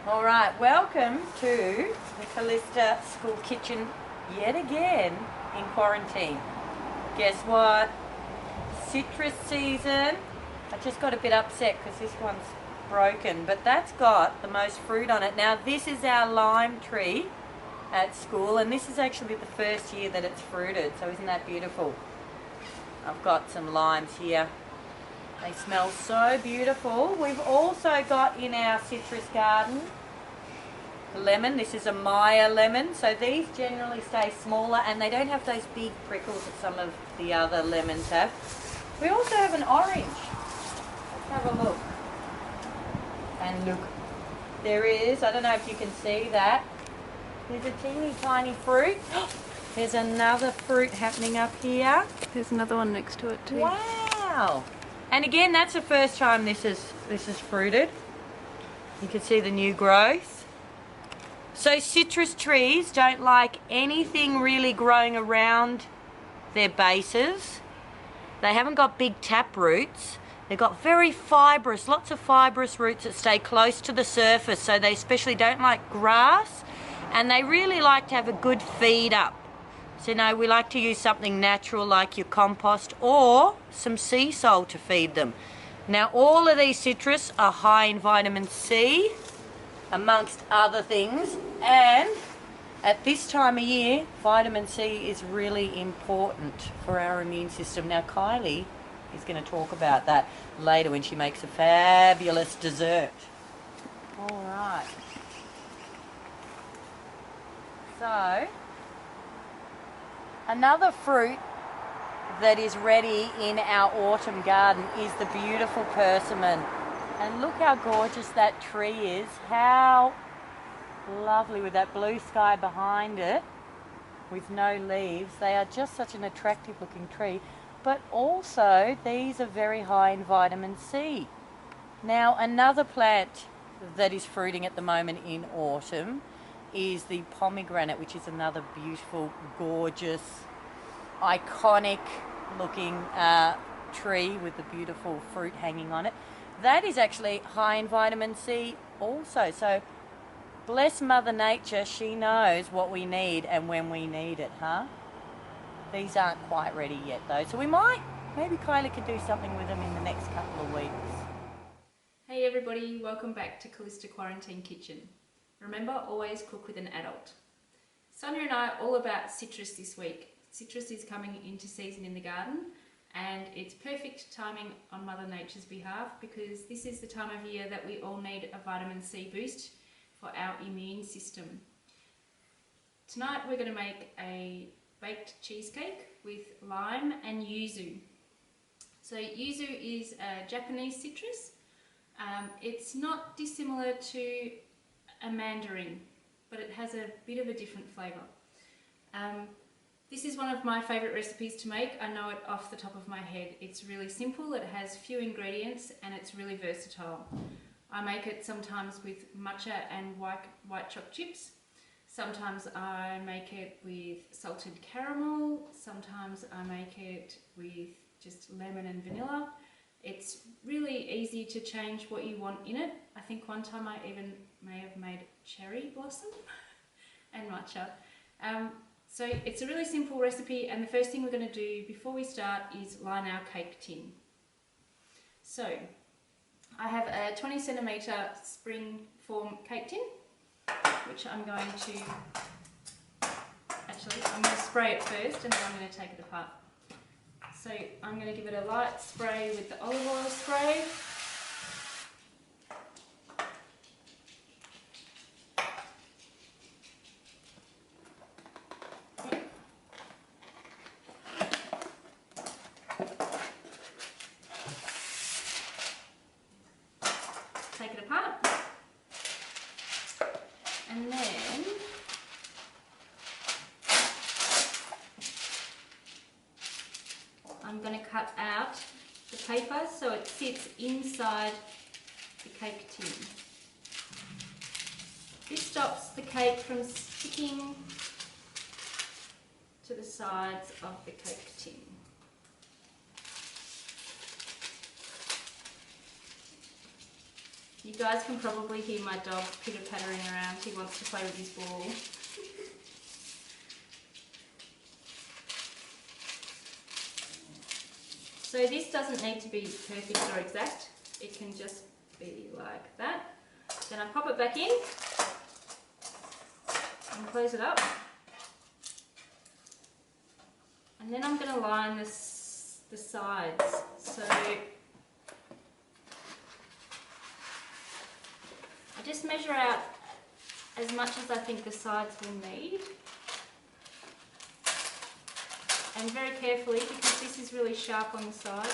All right, welcome to the Callista School Kitchen yet again in quarantine. Guess what? Citrus season. I just got a bit upset because this one's broken, but that's got the most fruit on it. Now this is our lime tree at school, and this is actually the first year that it's fruited, so isn't that beautiful? I've got some limes here. They smell so beautiful. We've also got in our citrus garden lemon. This is a Maya lemon, so these generally stay smaller and they don't have those big prickles that some of the other lemons have. We also have an orange. Let's have a look. And look, there is, I don't know if you can see that, there's a teeny tiny fruit. There's another fruit happening up here. There's another one next to it too. Wow! And again, that's the first time this is fruited. You can see the new growth. So citrus trees don't like anything really growing around their bases. They haven't got big tap roots. They've got very fibrous, lots of fibrous roots that stay close to the surface, so they especially don't like grass, and they really like to have a good feed up. So we like to use something natural like your compost or some sea salt to feed them. Now all of these citrus are high in vitamin C, amongst other things, and at this time of year vitamin C is really important for our immune system. Now Kylie is going to talk about that later when she makes a fabulous dessert. All right, so another fruit that is ready in our autumn garden is the beautiful persimmon. And look how gorgeous that tree is. How lovely with that blue sky behind it with no leaves. They are just such an attractive looking tree. But also these are very high in vitamin C. Now another plant that is fruiting at the moment in autumn is the pomegranate, which is another beautiful, gorgeous, iconic looking tree with the beautiful fruit hanging on it. That is actually high in vitamin C also. So bless Mother Nature, she knows what we need and when we need it, huh? These aren't quite ready yet though, so maybe Kylie could do something with them in the next couple of weeks. Hey everybody, welcome back to Callista Quarantine Kitchen. Remember, always cook with an adult. Sonia and I are all about citrus this week. Citrus is coming into season in the garden, and it's perfect timing on Mother Nature's behalf because this is the time of year that we all need a vitamin C boost for our immune system. Tonight we're going to make a baked cheesecake with lime and yuzu. So yuzu is a Japanese citrus. It's not dissimilar to a mandarin, but it has a bit of a different flavour. This is one of my favourite recipes to make. I know it off the top of my head. It's really simple, it has few ingredients, and it's really versatile. I make it sometimes with matcha and white chocolate chips. Sometimes I make it with salted caramel. Sometimes I make it with just lemon and vanilla. It's really easy to change what you want in it. I think one time I even may have made cherry blossom and matcha. So it's a really simple recipe, and the first thing we're going to do before we start is line our cake tin. So I have a 20 centimetre spring form cake tin, which I'm going to spray it first and then I'm going to take it apart. So I'm going to give it a light spray with the olive oil spray. Take it apart, and then I'm going to cut out the paper so it sits inside the cake tin. This stops the cake from sticking to the sides of the cake tin. You guys can probably hear my dog pitter-pattering around. He wants to play with his ball. So this doesn't need to be perfect or exact. It can just be like that. Then I pop it back in and close it up. And then I'm going to line the sides. So I just measure out as much as I think the sides will need. And very carefully, because this is really sharp on the side.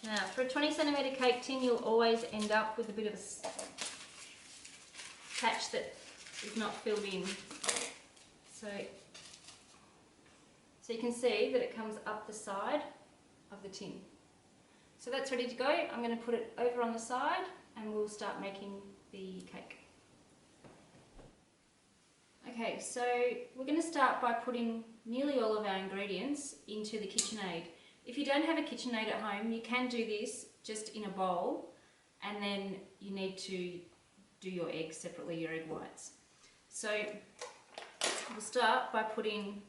Now, for a 20 centimetre cake tin, you'll always end up with a bit of a patch that is not filled in. So you can see that it comes up the side of the tin. So that's ready to go. I'm going to put it over on the side and we'll start making the cake. Okay, so we're going to start by putting nearly all of our ingredients into the KitchenAid. If you don't have a KitchenAid at home, you can do this just in a bowl, and then you need to do your eggs separately, your egg whites. So we'll start by putting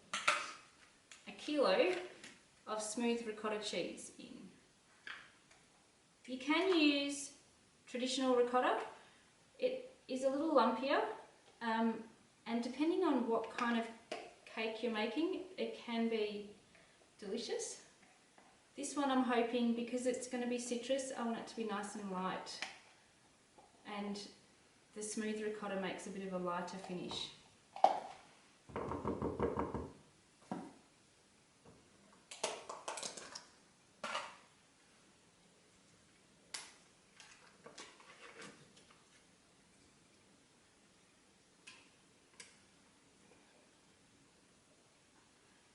a kilo of smooth ricotta cheese in. You can use traditional ricotta. It is a little lumpier, and depending on what kind of cake you're making, it can be delicious. This one I'm hoping, because it's going to be citrus, I want it to be nice and light. And the smooth ricotta makes a bit of a lighter finish.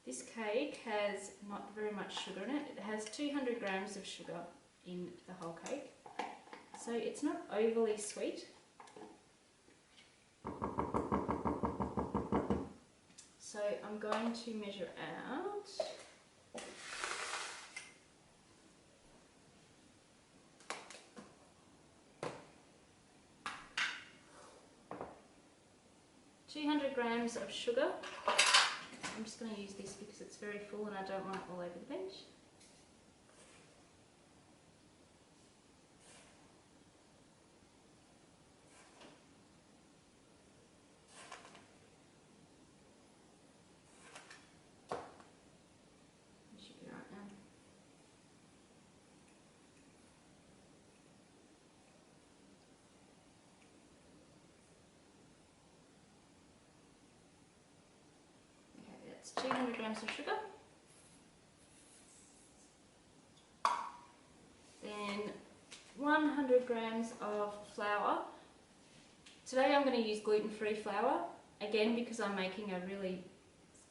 This cake has not very much sugar in it. It has 200 grams of sugar in the whole cake. So it's not overly sweet. So I'm going to measure out 200 grams of sugar. I'm just going to use this because it's very full and I don't want it all over the bench. It should be right now. Okay, that's 200 grams of sugar. Then 100 grams of flour. Today I'm going to use gluten-free flour, again because I'm making a really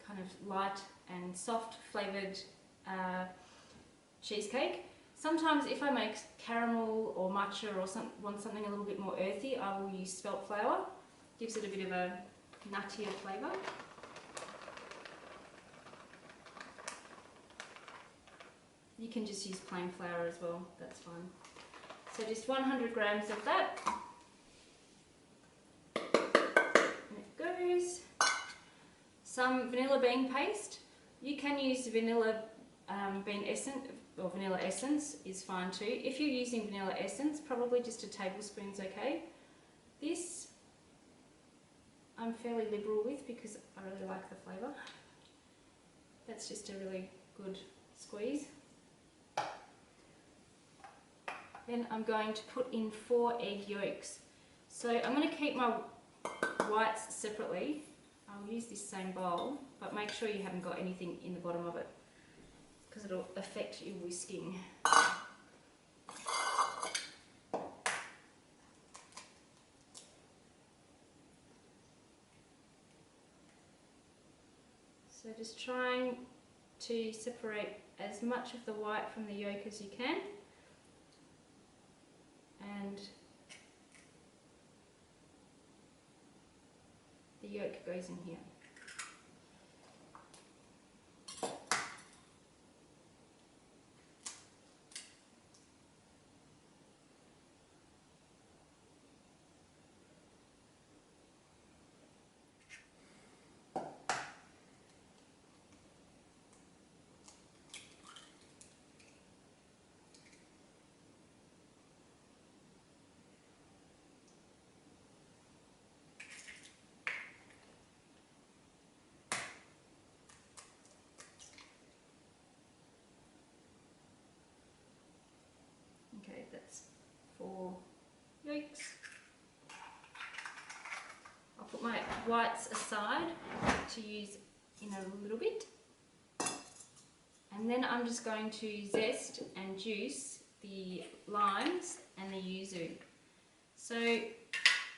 kind of light and soft flavoured cheesecake. Sometimes if I make caramel or matcha or want something a little bit more earthy, I will use spelt flour. Gives it a bit of a nuttier flavour. You can just use plain flour as well, that's fine. So just 100 grams of that. And it goes. Some vanilla bean paste. You can use vanilla bean essence, or vanilla essence is fine too. If you're using vanilla essence, probably just a tablespoon's okay. This I'm fairly liberal with because I really like the flavour. That's just a really good squeeze. Then I'm going to put in 4 egg yolks. So I'm going to keep my whites separately. I'll use this same bowl, but make sure you haven't got anything in the bottom of it because it'll affect your whisking. just trying to separate as much of the white from the yolk as you can, and the yolk goes in here. Okay, that's 4 yolks. I'll put my whites aside to use in a little bit. And then I'm just going to zest and juice the limes and the yuzu. So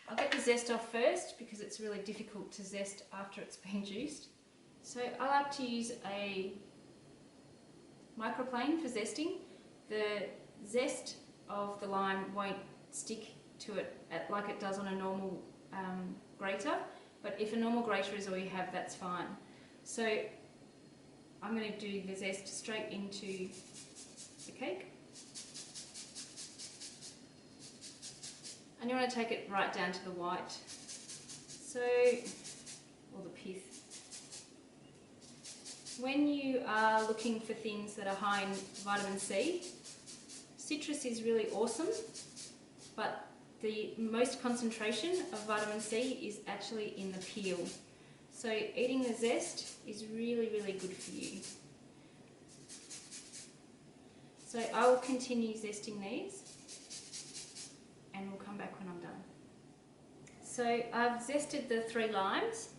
I'll get the zest off first because it's really difficult to zest after it's been juiced. So I like to use a microplane for zesting. The zest of the lime won't stick to it like it does on a normal grater, but if a normal grater is all you have, that's fine. So I'm going to do the zest straight into the cake. And you want to take it right down to the white, so, or the pith. When you are looking for things that are high in vitamin C, citrus is really awesome, but the most concentration of vitamin C is actually in the peel. So eating the zest is really, really good for you. So I will continue zesting these and we'll come back when I'm done. So I've zested the 3 limes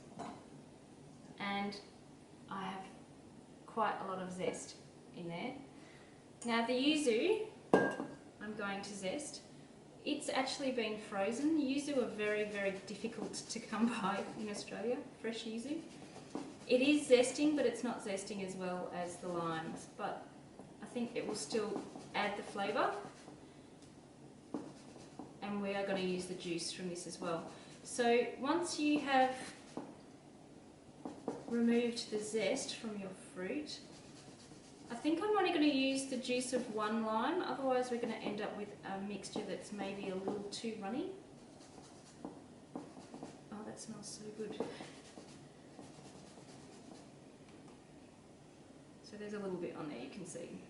and I have quite a lot of zest in there. Now the yuzu I'm going to zest. It's actually been frozen. Yuzu are very, very difficult to come by in Australia, fresh yuzu. It is zesting, but it's not zesting as well as the limes, but I think it will still add the flavour. And we are going to use the juice from this as well. So once you have removed the zest from your fruit, I think I'm only going to use the juice of 1 lime, otherwise we're going to end up with a mixture that's maybe a little too runny. Oh, that smells so good. So there's a little bit on there, you can see.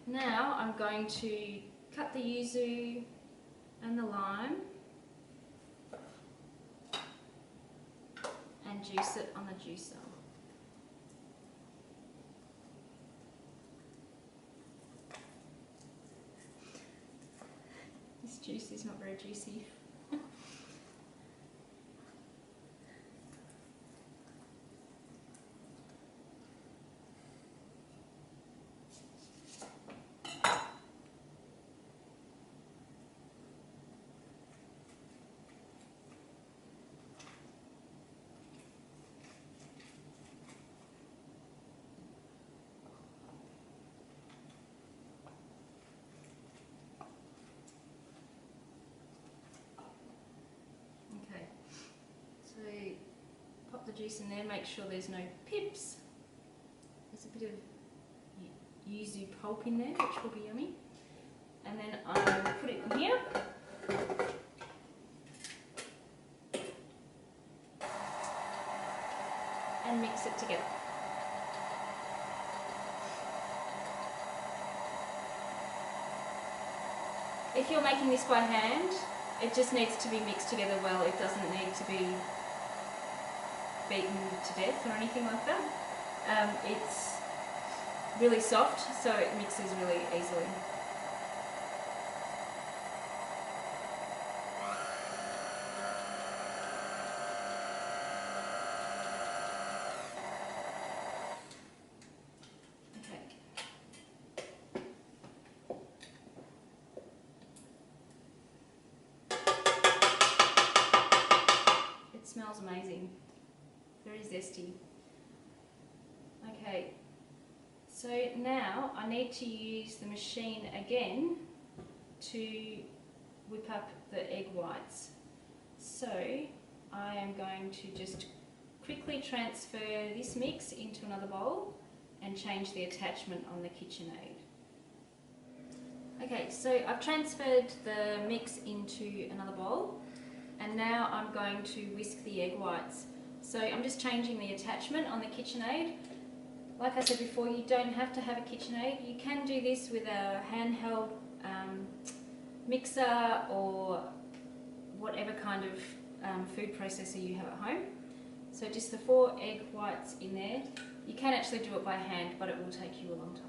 Now I'm going to cut the yuzu and the lime and juice it on the juicer. This juice is not very juicy. Pop the juice in there, make sure there's no pips. There's a bit of yuzu pulp in there, which will be yummy. And then I will put it in here. And mix it together. If you're making this by hand, it just needs to be mixed together well. It doesn't need to be beaten to death or anything like that. It's really soft, so it mixes really easily. zesty. Okay, so now I need to use the machine again to whip up the egg whites. So I am going to just quickly transfer this mix into another bowl and change the attachment on the KitchenAid. Okay, so I've transferred the mix into another bowl and now I'm going to whisk the egg whites. So I'm just changing the attachment on the KitchenAid. Like I said before, you don't have to have a KitchenAid. You can do this with a handheld mixer or whatever kind of food processor you have at home. So just the 4 egg whites in there. You can actually do it by hand, but it will take you a long time.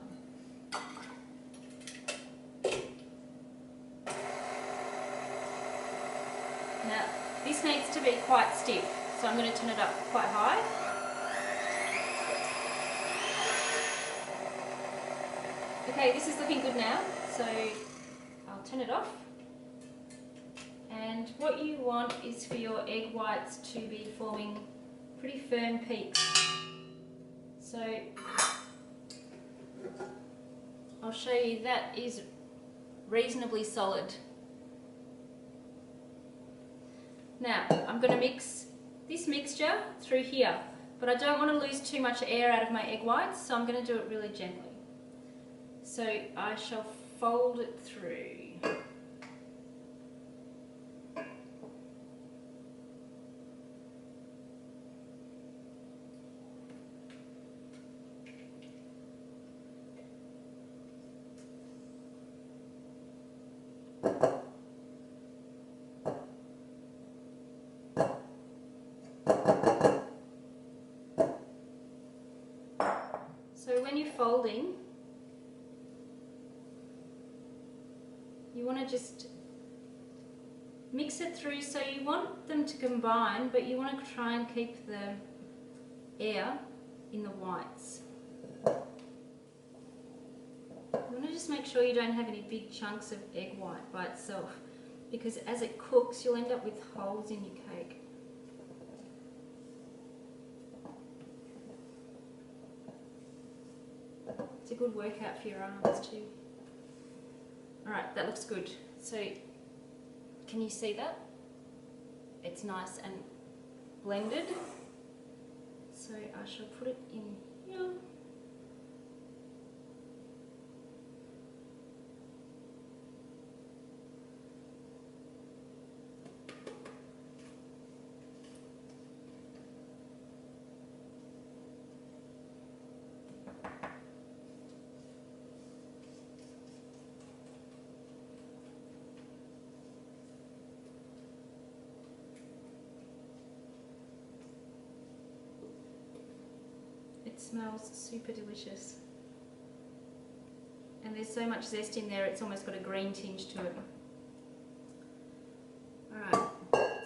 Now, this needs to be quite stiff, so I'm going to turn it up quite high. Okay, this is looking good now, so I'll turn it off. And what you want is for your egg whites to be forming pretty firm peaks. So I'll show you that is reasonably solid. Now I'm going to mix this mixture through here, but I don't want to lose too much air out of my egg whites, so I'm going to do it really gently. So I shall fold it through. So when you're folding, you want to just mix it through, so you want them to combine, but you want to try and keep the air in the whites. You want to just make sure you don't have any big chunks of egg white by itself, because as it cooks you'll end up with holes in your cake. It's a good workout for your arms too. Alright, that looks good. So, can you see that? It's nice and blended. So I shall put it in here. It smells super delicious. And there's so much zest in there, it's almost got a green tinge to it. Alright,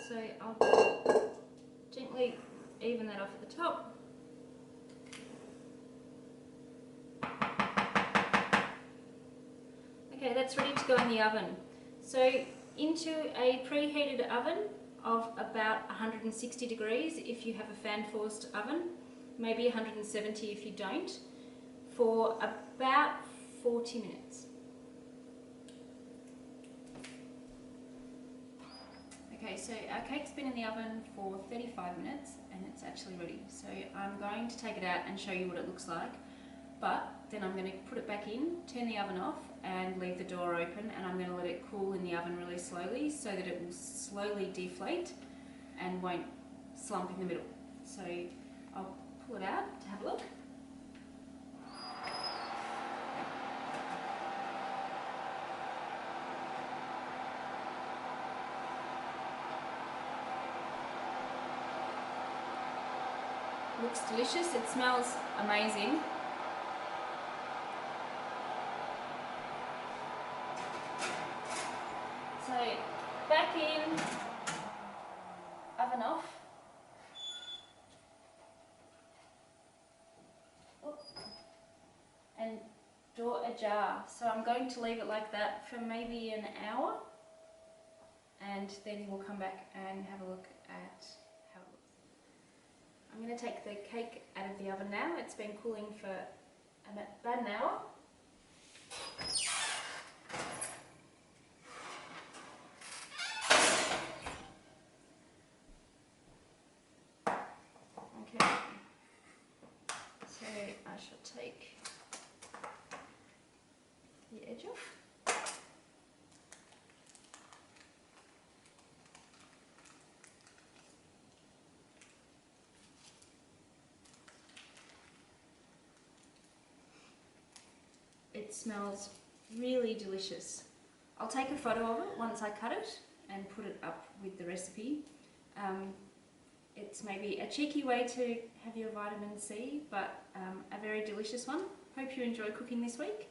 so I'll gently even that off at the top. Okay, that's ready to go in the oven. So into a preheated oven of about 160 degrees if you have a fan forced oven, maybe 170 if you don't, for about 40 minutes. Okay, so our cake's been in the oven for 35 minutes and it's actually ready. So I'm going to take it out and show you what it looks like, but then I'm going to put it back in, turn the oven off and leave the door open, and I'm going to let it cool in the oven really slowly so that it will slowly deflate and won't slump in the middle. So I'll pull it out to have a look. Looks delicious, it smells amazing. So back in, oven off. And door ajar. So I'm going to leave it like that for maybe an hour, and then we'll come back and have a look at how it looks. I'm going to take the cake out of the oven now. It's been cooling for about an hour. Okay, so I shall take the edge off. It smells really delicious. I'll take a photo of it once I cut it and put it up with the recipe. It's maybe a cheeky way to have your vitamin C, but a very delicious one. Hope you enjoy cooking this week,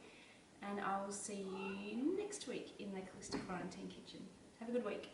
and I will see you next week in the Calista Quarantine Kitchen. Have a good week.